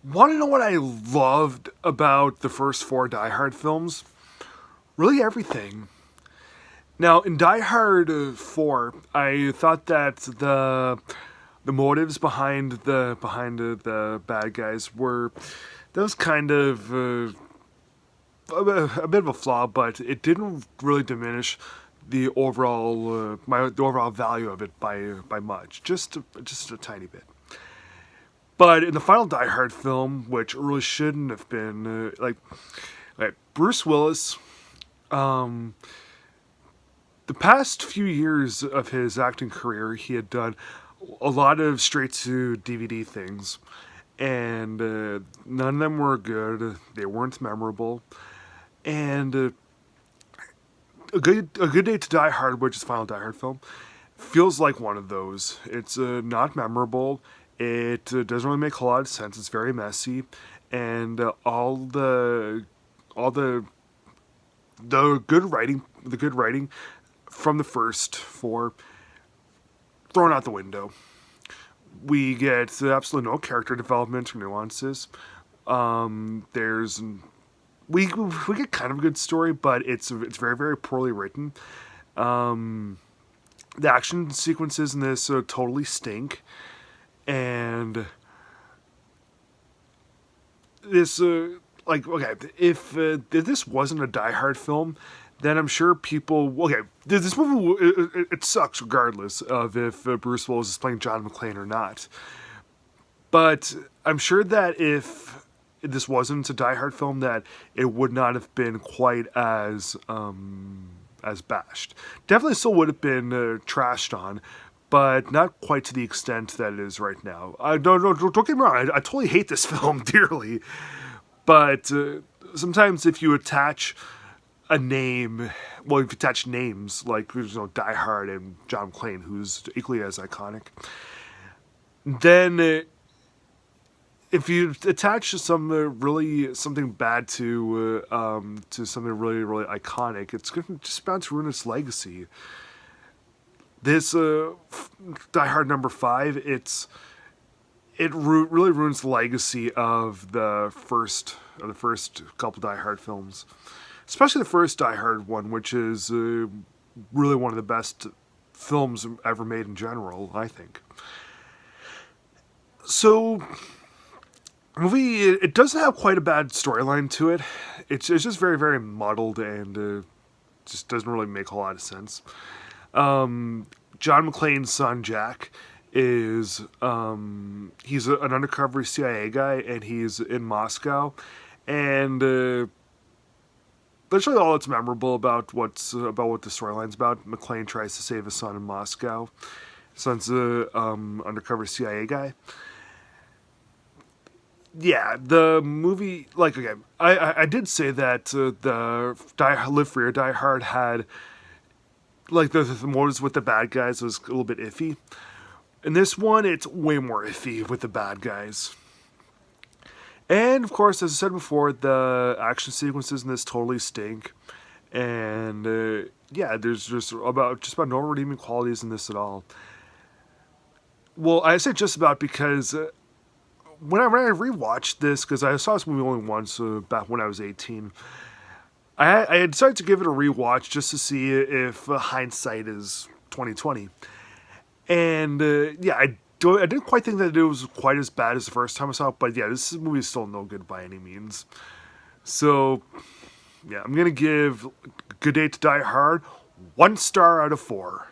Want to know what I loved about the first four Die Hard films? Really everything. Now, in Die Hard 4, I thought that the motives behind the bad guys were that was kind of a bit of a flaw, but it didn't really diminish the overall value of it by much, just a tiny bit. But in the final Die Hard film, which really shouldn't have been like Bruce Willis, um, the past few years of his acting career, he had done a lot of straight to DVD things, and none of them were good. They weren't memorable, and a good day to Die Hard, which is the final Die Hard film, feels like one of those. It's not memorable. It doesn't really make a lot of sense. It's very messy, and all the good writing from the first four thrown out the window. We get absolutely no character development or nuances. There's we get kind of a good story, but it's very very poorly written. Um, the action sequences in this totally stink, and this okay, if this wasn't a Die Hard film, then I'm sure people this movie it sucks regardless of if Bruce Willis is playing John McClane or not. But I'm sure that if this wasn't a Die Hard film, that it would not have been quite as bashed. Definitely still would have been trashed on, but not quite to the extent that it is right now. I don't get me wrong. I totally hate this film dearly, but sometimes if you attach a name, well, if you attach names like Die Hard and John McClane, who's equally as iconic, then if you attach some really something bad to something really really iconic, it's going to just bound to ruin its legacy. This Die Hard number five, really ruins the legacy of the first couple Die Hard films, especially the first Die Hard one, which is really one of the best films ever made in general, I think. So, movie it does have quite a bad storyline to it. It's just very very muddled and just doesn't really make a lot of sense. John McClane's son Jack is an undercover CIA guy, and he's in Moscow, and literally all that's memorable about what the storyline's about. McClane tries to save his son in Moscow. His son's a undercover CIA guy. Yeah, the movie, like, okay, I did say that Live Free or Die Hard had like the motives with the bad guys was a little bit iffy. In this one, it's way more iffy with the bad guys. And of course, as I said before, the action sequences in this totally stink. And yeah, there's just about no redeeming qualities in this at all. Well, I say just about because when I rewatched this, because I saw this movie only once back when I was 18, I had decided to give it a rewatch just to see if hindsight is 2020. And yeah, I didn't quite think that it was quite as bad as the first time I saw it, but yeah, this movie is still no good by any means. So yeah, I'm gonna give Good Day to Die Hard 1 star out of 4.